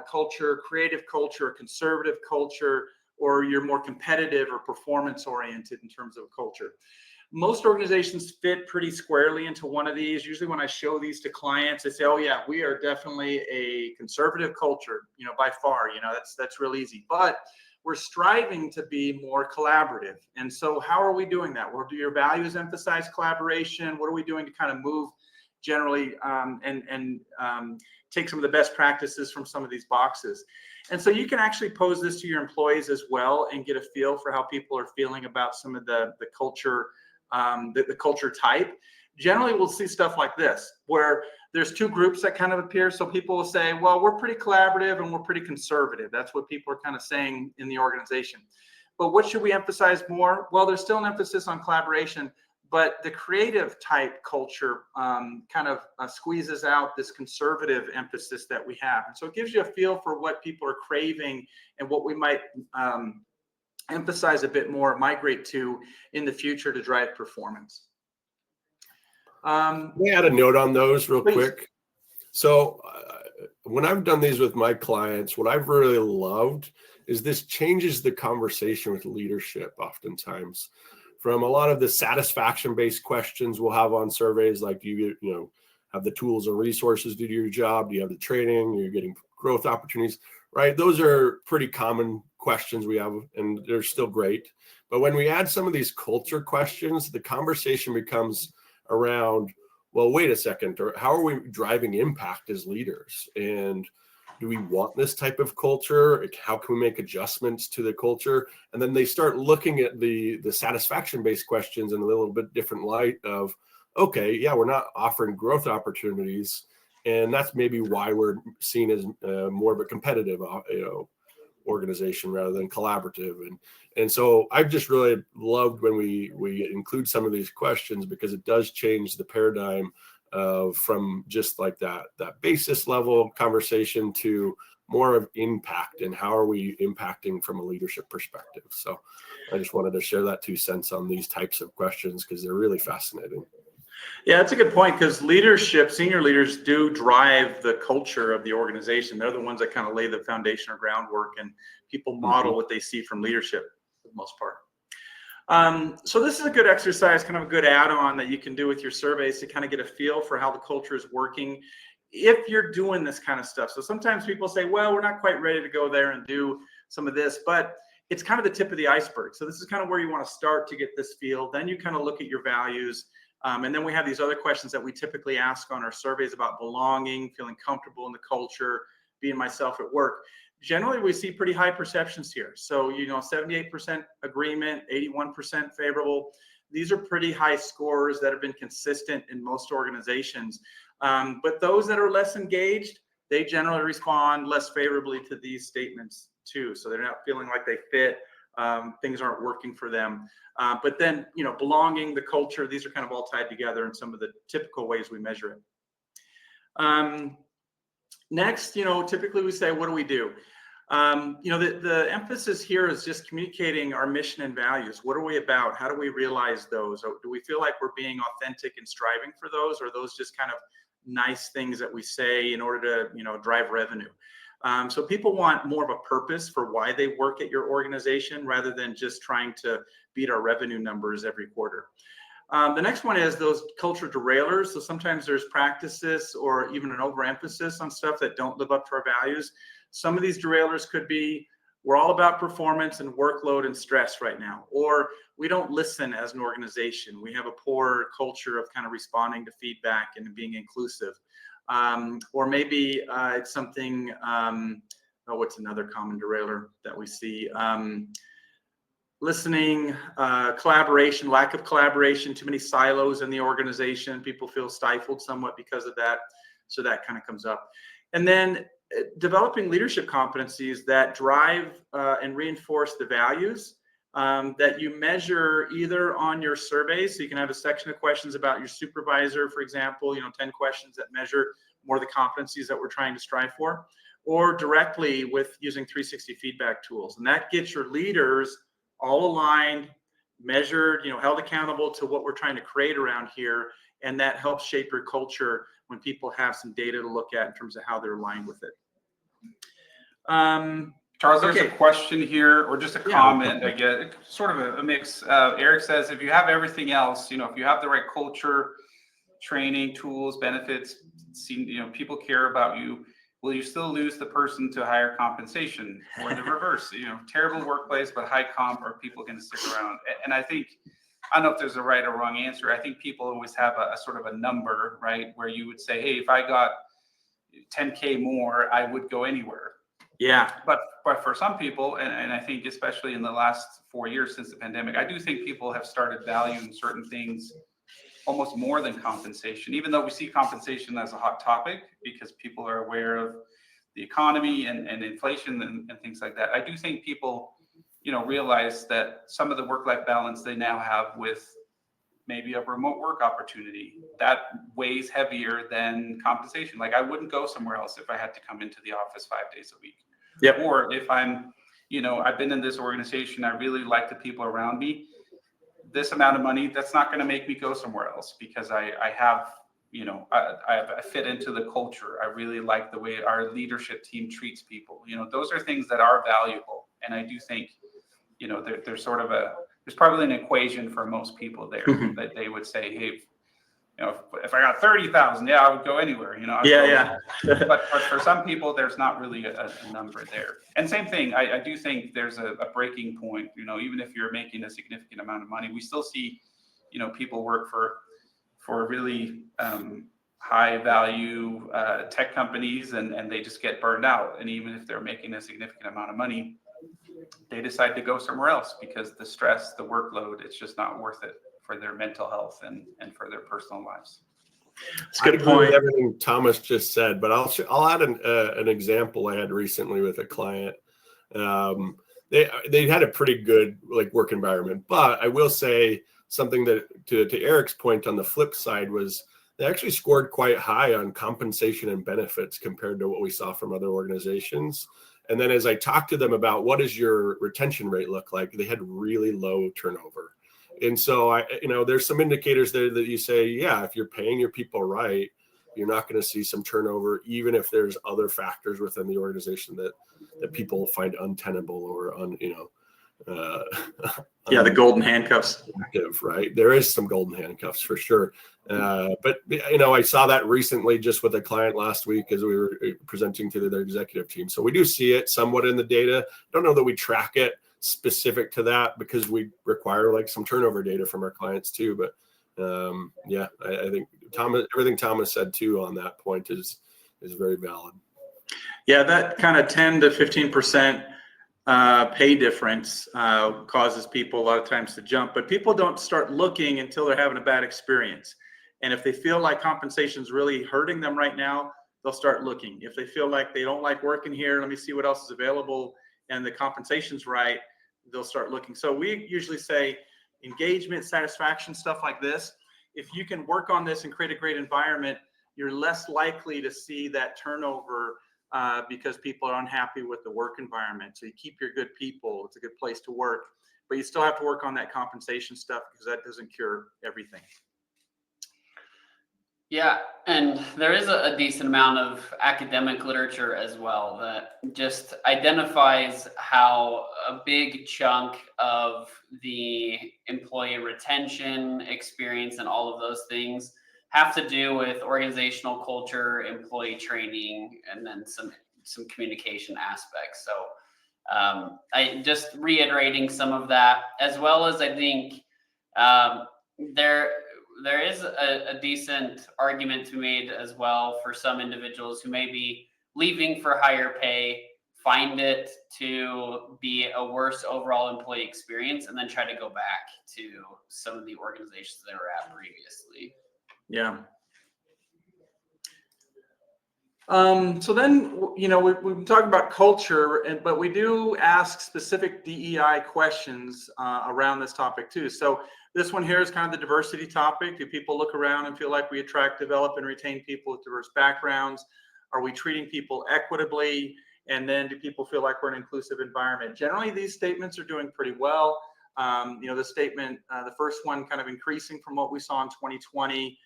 A: culture, creative culture, conservative culture, or you're more competitive or performance oriented in terms of culture. Most organizations fit pretty squarely into one of these. Usually when I show these to clients, they say, oh yeah, we are definitely a conservative culture, by far, that's real easy, but we're striving to be more collaborative. And so how are we doing that? Well, do your values emphasize collaboration? What are we doing to kind of move generally and take some of the best practices from some of these boxes? And so you can actually pose this to your employees as well and get a feel for how people are feeling about some of the culture, the culture type. Generally, we'll see stuff like this, where there's two groups that kind of appear. So people will say, well, we're pretty collaborative and we're pretty conservative. That's what people are kind of saying in the organization. But what should we emphasize more? Well, there's still an emphasis on collaboration, but the creative type culture kind of squeezes out this conservative emphasis that we have. And so it gives you a feel for what people are craving and what we might emphasize a bit more, migrate to in the future to drive performance.
D: Let me add a note on those real
A: Please.
D: quick. So when I've done these with my clients, what I've really loved is this changes the conversation with leadership oftentimes. From a lot of the satisfaction-based questions we'll have on surveys, like do you have the tools and resources to do your job? Do you have the training? You're getting growth opportunities, right? Those are pretty common questions we have, and they're still great. But when we add some of these culture questions, the conversation becomes around, well, wait a second, or how are we driving impact as leaders? And do we want this type of culture? How can we make adjustments to the culture? And then they start looking at the satisfaction-based questions in a little bit different light of, okay, yeah, we're not offering growth opportunities. And that's maybe why we're seen as more of a competitive, organization rather than collaborative. And so I've just really loved when we include some of these questions, because it does change the paradigm from just like that basis level conversation to more of impact and how are we impacting from a leadership perspective. So I just wanted to share that 2 cents on these types of questions because they're really fascinating.
A: Yeah, that's a good point, because leadership, senior leaders do drive the culture of the organization. They're the ones that kind of lay the foundation or groundwork, and people model what they see from leadership for the most part. So this is a good exercise, kind of a good add-on that you can do with your surveys to kind of get a feel for how the culture is working if you're doing this kind of stuff. So sometimes people say, well, we're not quite ready to go there and do some of this, but it's kind of the tip of the iceberg. So this is kind of where you want to start to get this feel. Then you kind of look at your values. And then we have these other questions that we typically ask on our surveys about belonging, feeling comfortable in the culture, being myself at work. Generally, we see pretty high perceptions here. So, 78% agreement, 81% favorable. These are pretty high scores that have been consistent in most organizations. But those that are less engaged, they generally respond less favorably to these statements too. So they're not feeling like they fit. Things aren't working for them. But then, belonging, the culture, these are kind of all tied together in some of the typical ways we measure it. Next, typically we say, what do we do? The emphasis here is just communicating our mission and values. What are we about? How do we realize those? Or do we feel like we're being authentic and striving for those? Or are those just kind of nice things that we say in order to, drive revenue? So people want more of a purpose for why they work at your organization rather than just trying to beat our revenue numbers every quarter. The next one is those culture derailers. So sometimes there's practices or even an overemphasis on stuff that don't live up to our values. Some of these derailers could be, we're all about performance and workload and stress right now, or we don't listen as an organization. We have a poor culture of kind of responding to feedback and being inclusive. Or maybe it's something, what's another common derailer that we see? Listening, collaboration, lack of collaboration, too many silos in the organization. People feel stifled somewhat because of that. So that kind of comes up. And then developing leadership competencies that drive and reinforce the values that you measure either on your surveys. So you can have a section of questions about your supervisor, for example, 10 questions that measure more of the competencies that we're trying to strive for, or directly with using 360 feedback tools. And that gets your leaders all aligned, measured, held accountable to what we're trying to create around here. And that helps shape your culture when people have some data to look at in terms of how they're aligned with it.
B: Charles, there's a question here, or just a comment, I guess, sort of a mix. Eric says, if you have everything else, if you have the right culture, training, tools, benefits, people care about you, will you still lose the person to higher compensation? Or the reverse, terrible workplace, but high comp, are people going to stick around? And I think, I don't know if there's a right or wrong answer. I think people always have a sort of a number, right? Where you would say, hey, if I got 10K more, I would go anywhere.
A: Yeah.
B: But for some people, and I think especially in the last 4 years since the pandemic, I do think people have started valuing certain things almost more than compensation, even though we see compensation as a hot topic because people are aware of the economy and inflation and things like that. I do think people, realize that some of the work-life balance they now have with maybe a remote work opportunity that weighs heavier than compensation. Like I wouldn't go somewhere else if I had to come into the office 5 days a week.
A: Yep.
B: Or if I'm, I've been in this organization, I really like the people around me. This amount of money, that's not going to make me go somewhere else because I have, I fit into the culture. I really like the way our leadership team treats people. Those are things that are valuable. And I do think, there's sort of there's probably an equation for most people there that they would say, hey, if I got 30,000, yeah, I would go anywhere, but for some people, there's not really a number there. And same thing, I do think there's a breaking point, even if you're making a significant amount of money, we still see, people work for really high value tech companies and they just get burned out. And even if they're making a significant amount of money, they decide to go somewhere else because the stress, the workload, it's just not worth it for their mental health and for their personal lives.
A: It's a good point.
D: Everything Thomas just said, but I'll add an example I had recently with a client. They had a pretty good work environment, but I will say something that to Eric's point on the flip side was they actually scored quite high on compensation and benefits compared to what we saw from other organizations. And then as I talked to them about what does your retention rate look like, they had really low turnover. And so there's some indicators there that you say, yeah, if you're paying your people right, you're not going to see some turnover, even if there's other factors within the organization that people find untenable or
A: the golden handcuffs.
D: Right. There is some golden handcuffs for sure. But I saw that recently just with a client last week as we were presenting to their executive team. So we do see it somewhat in the data. Don't know that we track it specific to that because we require some turnover data from our clients too. But I think everything Thomas said too on that point is very valid.
A: Yeah, that kind of 10 to 15% pay difference causes people a lot of times to jump, but people don't start looking until they're having a bad experience. And if they feel like compensation is really hurting them right now, they'll start looking. If they feel like they don't like working here, let me see what else is available, and the compensation's right, they'll start looking. So we usually say engagement, satisfaction, stuff like this. If you can work on this and create a great environment, you're less likely to see that turnover because people are unhappy with the work environment. So you keep your good people. It's a good place to work, but you still have to work on that compensation stuff because that doesn't cure everything.
C: Yeah, and there is a decent amount of academic literature as well that just identifies how a big chunk of the employee retention experience and all of those things have to do with organizational culture, employee training, and then some communication aspects. So I just reiterating some of that, as well as I think there is a decent argument to be made as well for some individuals who may be leaving for higher pay, find it to be a worse overall employee experience, and then try to go back to some of the organizations they were at previously.
A: Yeah. So then, we've been talking about culture, but we do ask specific DEI questions around this topic too. So this one here is kind of the diversity topic. Do people look around and feel like we attract, develop, and retain people with diverse backgrounds? Are we treating people equitably? And then do people feel like we're an inclusive environment? Generally, these statements are doing pretty well. The statement, the first one kind of increasing from what we saw in 2020.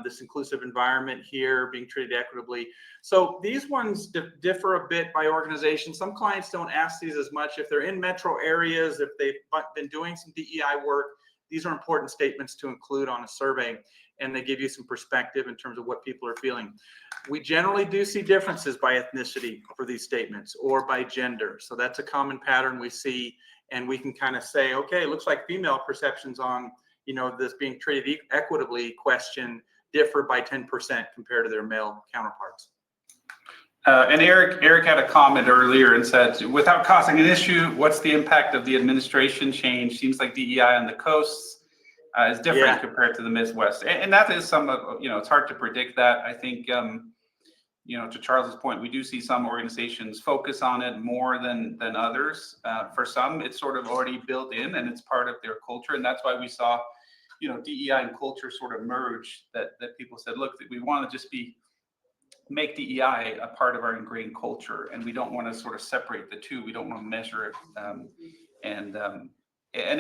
A: This inclusive environment here, being treated equitably. So these ones differ a bit by organization. Some clients don't ask these as much. If they're in metro areas, if they've been doing some DEI work, these are important statements to include on a survey, and they give you some perspective in terms of what people are feeling. We generally do see differences by ethnicity for these statements or by gender. So that's a common pattern we see, and we can kind of say, okay, it looks like female perceptions on this being treated equitably question differ by 10% compared to their male counterparts.
B: And Eric had a comment earlier and said, without causing an issue, what's the impact of the administration change? Seems like DEI on the coasts is different compared to the Midwest. And that is it's hard to predict that. I think, to Charles's point, we do see some organizations focus on it more than others. For some, it's sort of already built in and it's part of their culture. And that's why we saw, DEI and culture sort of merge, that people said, look, we want to just make DEI a part of our ingrained culture, and we don't want to sort of separate the two. We don't want to measure it. And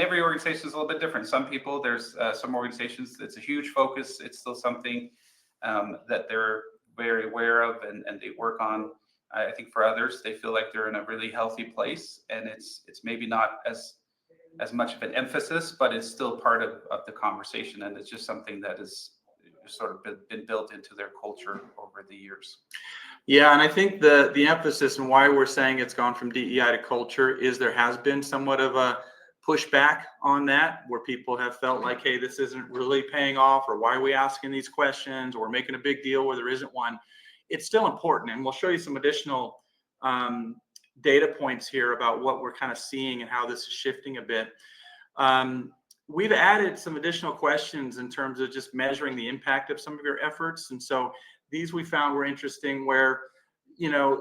B: every organization is a little bit different. Some people, there's some organizations, it's a huge focus. It's still something that they're very aware of and they work on. I think for others, they feel like they're in a really healthy place, and it's maybe not as much of an emphasis, but it's still part of the conversation, and it's just something that is sort of been built into their culture over the years.
A: Yeah, and I think the emphasis and why we're saying it's gone from DEI to culture is there has been somewhat of a pushback on that, where people have felt like, hey, this isn't really paying off, or why are we asking these questions, or we're making a big deal where there isn't one. It's still important, and we'll show you some additional data points here about what we're kind of seeing and how this is shifting a bit. We've added some additional questions in terms of just measuring the impact of some of your efforts. And so these we found were interesting, where,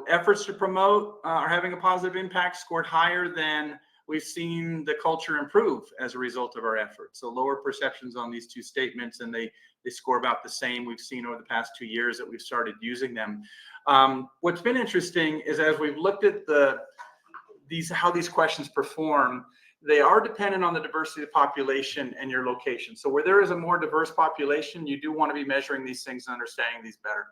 A: efforts to promote are having a positive impact scored higher than we've seen the culture improve as a result of our efforts. So lower perceptions on these two statements, and they score about the same we've seen over the past 2 years that we've started using them. What's been interesting is, as we've looked at how these questions perform, they are dependent on the diversity of the population and your location. So where there is a more diverse population, you do want to be measuring these things and understanding these better.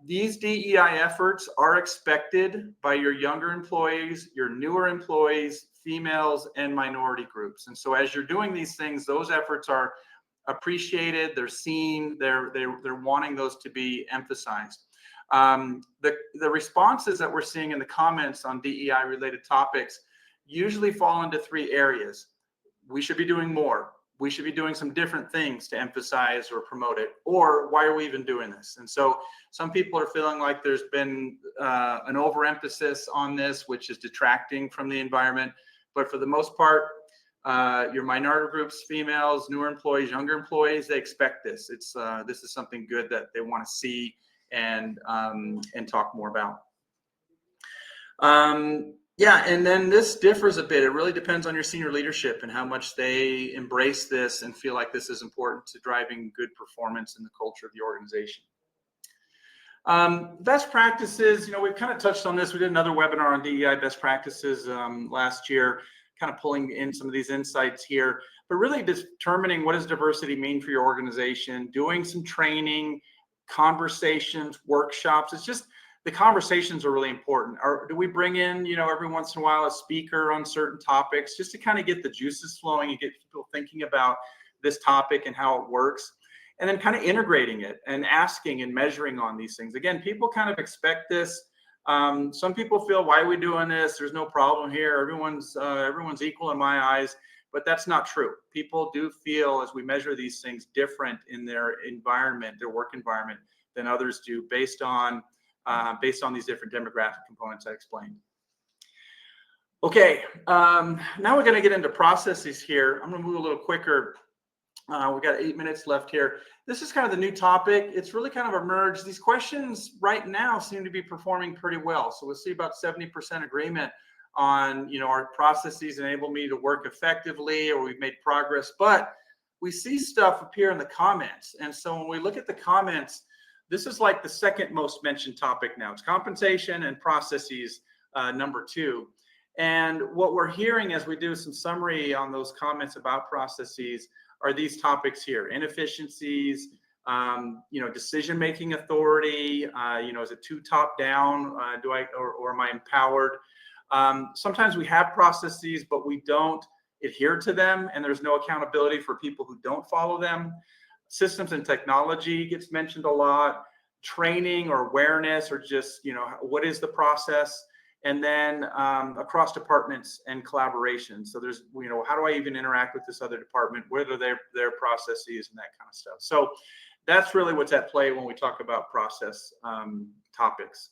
A: These DEI efforts are expected by your younger employees, your newer employees, females, and minority groups. And so as you're doing these things, those efforts are appreciated, they're seen, they're wanting those to be emphasized. The responses that we're seeing in the comments on DEI related topics usually fall into 3 areas. We should be doing more. We should be doing some different things to emphasize or promote it. Or why are we even doing this? And so some people are feeling like there's been an overemphasis on this, which is detracting from the environment. But for the most part, your minority groups, females, newer employees, younger employees, they expect this. This is something good that they want to see and talk more about. Yeah, and then this differs a bit. It really depends on your senior leadership and how much they embrace this and feel like this is important to driving good performance in the culture of the organization. Best practices, we've kind of touched on this. We did another webinar on DEI best practices last year, kind of pulling in some of these insights here, but really determining what does diversity mean for your organization, doing some training, conversations, workshops. It's just the conversations are really important. Or do we bring in, every once in a while a speaker on certain topics just to kind of get the juices flowing and get people thinking about this topic and how it works? And then kind of integrating it and asking and measuring on these things. Again, people kind of expect this. Some people feel, why are we doing this? There's no problem here. Everyone's equal in my eyes, but that's not true. People do feel, as we measure these things, different in their environment, their work environment, than others do based on these different demographic components I explained. Okay, now we're going to get into processes here. I'm going to move a little quicker. We've got 8 minutes left here. This is kind of the new topic. It's really kind of emerged. These questions right now seem to be performing pretty well. So we'll see about 70% agreement on, our processes enable me to work effectively, or we've made progress. But we see stuff appear in the comments. And so when we look at the comments, this is like the second most mentioned topic now. It's compensation and processes, number 2. And what we're hearing as we do some summary on those comments about processes are these topics here: inefficiencies, decision-making authority. Is it too top down? Or am I empowered? Sometimes we have processes, but we don't adhere to them, and there's no accountability for people who don't follow them. Systems and technology gets mentioned a lot. Training or awareness, or just what is the process? And then across departments and collaboration. So there's, how do I even interact with this other department? What are their processes and that kind of stuff? So that's really what's at play when we talk about process topics.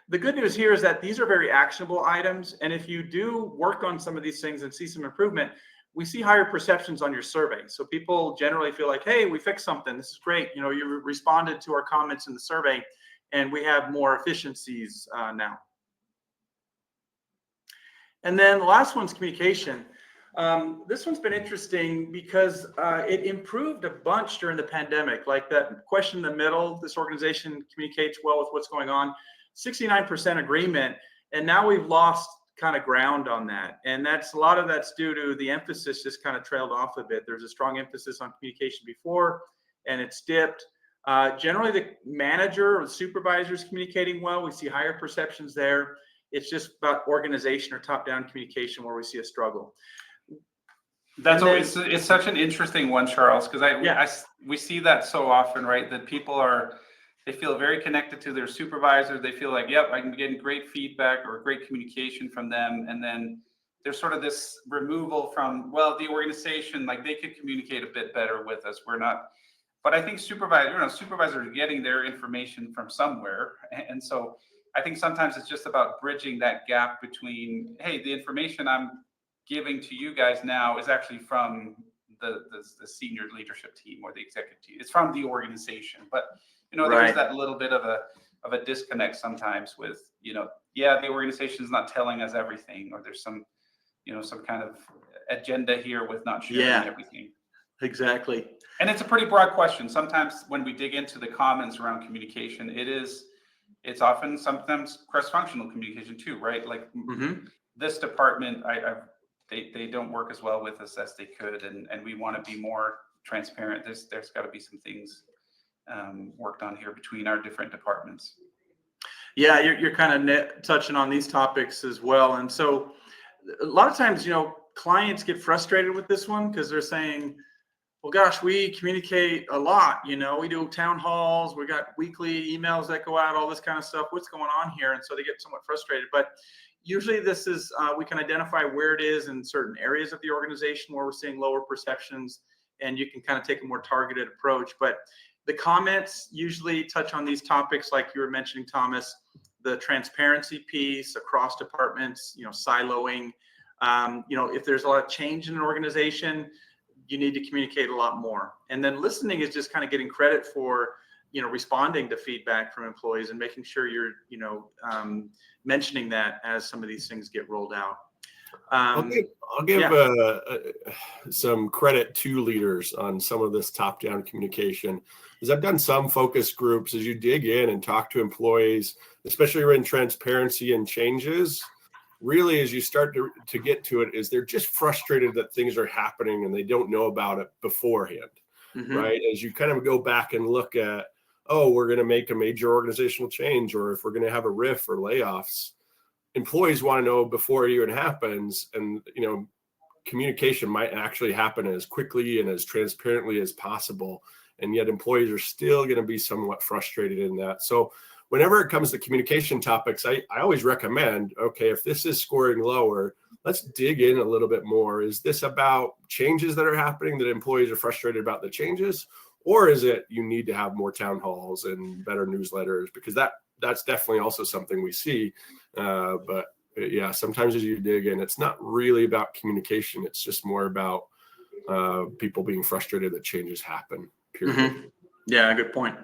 A: The good news here is that these are very actionable items. And if you do work on some of these things and see some improvement, we see higher perceptions on your survey. So people generally feel like, hey, we fixed something. This is great. You responded to our comments in the survey, and we have more efficiencies now. And then the last one's communication. This one's been interesting because it improved a bunch during the pandemic. Like that question in the middle, this organization communicates well with what's going on, 69% agreement. And now we've lost kind of ground on that. And a lot of that's due to the emphasis just kind of trailed off a bit. There's a strong emphasis on communication before, and it's dipped. Generally, the manager or the supervisor is communicating well. We see higher perceptions there. It's just about organization or top-down communication where we see a struggle.
B: It's such an interesting one, Charles, because we see that so often, right? That people they feel very connected to their supervisor. They feel like, yep, I can get great feedback or great communication from them. And then there's sort of this removal from, well, the organization, like they could communicate a bit better with us. We're not. But I think supervisors are getting their information from somewhere. And so I think sometimes it's just about bridging that gap between, hey, the information I'm giving to you guys now is actually from the senior leadership team or the executive team. It's from the organization. But, there's that little bit of a disconnect sometimes with, the organization is not telling us everything, or there's some kind of agenda here with not sharing everything.
A: Exactly.
B: And it's a pretty broad question. Sometimes when we dig into the comments around communication, it's often sometimes cross-functional communication too, right? Like this department, they don't work as well with us as they could, and we want to be more transparent. There's got to be some things worked on here between our different departments.
A: Yeah, you're kind of touching on these topics as well. And so a lot of times, clients get frustrated with this one because they're saying, well, gosh, we communicate a lot. We do town halls. We got weekly emails that go out, all this kind of stuff. What's going on here? And so they get somewhat frustrated. But usually this is, we can identify where it is in certain areas of the organization where we're seeing lower perceptions, and you can kind of take a more targeted approach. But the comments usually touch on these topics like you were mentioning, Thomas, the transparency piece across departments, siloing, If there's a lot of change in an organization, you need to communicate a lot more. And then listening is just kind of getting credit for, responding to feedback from employees and making sure you're, mentioning that as some of these things get rolled out.
D: I'll give
A: yeah.
D: Some credit to leaders on some of this top-down communication, because I've done some focus groups. As you dig in and talk to employees, especially when transparency and changes, really as you start to get to it, is they're just frustrated that things are happening and they don't know about it beforehand, right? As you kind of go back and look at, oh, we're going to make a major organizational change, or if we're going to have a RIF or layoffs, employees want to know before it even happens. And, communication might actually happen as quickly and as transparently as possible. And yet employees are still going to be somewhat frustrated in that. So whenever it comes to communication topics, I always recommend, okay, if this is scoring lower, let's dig in a little bit more. Is this about changes that are happening that employees are frustrated about the changes? Or is it you need to have more town halls and better newsletters? Because that's definitely also something we see. But yeah, sometimes as you dig in, it's not really about communication. It's just more about people being frustrated that changes happen, period.
A: Yeah, good point.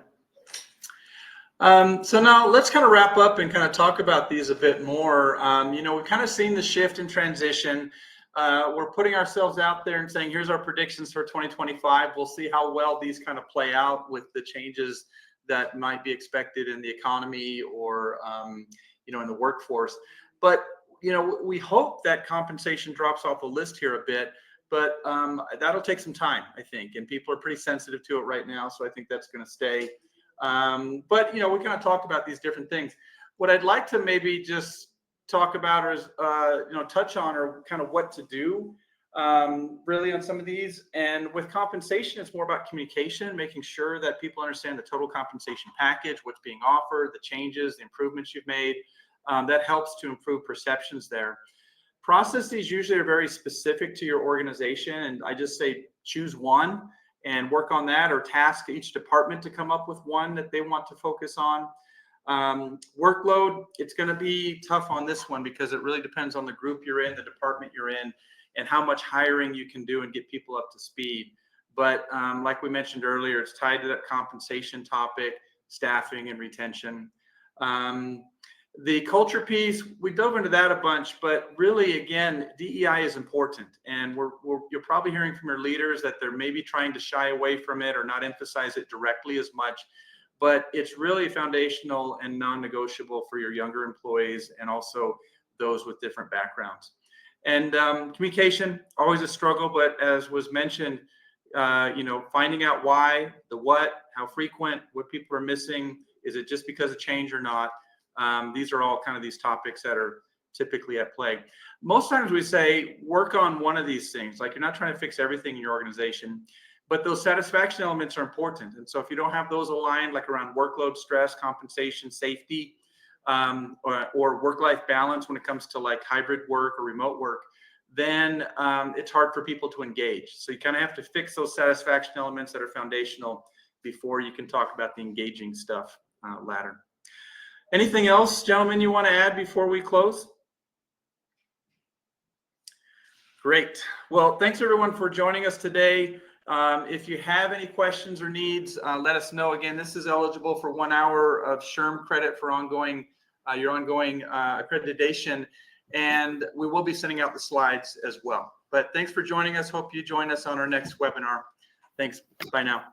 A: So now let's kind of wrap up and kind of talk about these a bit more. We've kind of seen the shift and transition. We're putting ourselves out there and saying, here's our predictions for 2025. We'll see how well these kind of play out with the changes that might be expected in the economy or, in the workforce. But, we hope that compensation drops off the list here a bit, but that'll take some time, I think. And people are pretty sensitive to it right now. So I think that's going to stay. But, we kind of talked about these different things. What I'd like to maybe just talk about is, touch on or kind of what to do really on some of these. And with compensation, it's more about communication, making sure that people understand the total compensation package, what's being offered, the changes, the improvements you've made. That helps to improve perceptions there. Processes usually are very specific to your organization. And I just say choose one and work on that, or task each department to come up with one that they want to focus on. Workload, it's going to be tough on this one because it really depends on the group you're in, the department you're in, and how much hiring you can do and get people up to speed. But like we mentioned earlier, it's tied to that compensation topic, staffing and retention. The culture piece, we dove into that a bunch, but really, again, DEI is important. And you're probably hearing from your leaders that they're maybe trying to shy away from it or not emphasize it directly as much. But it's really foundational and non-negotiable for your younger employees and also those with different backgrounds. And communication, always a struggle, but as was mentioned, finding out why, the what, how frequent, what people are missing, is it just because of change or not? These are all kind of these topics that are typically at play. Most times we say work on one of these things, like you're not trying to fix everything in your organization, but those satisfaction elements are important. And so if you don't have those aligned, like around workload, stress, compensation, safety, or work-life balance when it comes to like hybrid work or remote work, then it's hard for people to engage. So you kind of have to fix those satisfaction elements that are foundational before you can talk about the engaging stuff later. Anything else, gentlemen, you want to add before we close? Great. Well, thanks everyone for joining us today. If you have any questions or needs, let us know. Again, this is eligible for 1 hour of SHRM credit for your ongoing accreditation, and we will be sending out the slides as well. But thanks for joining us. Hope you join us on our next webinar. Thanks. Bye now.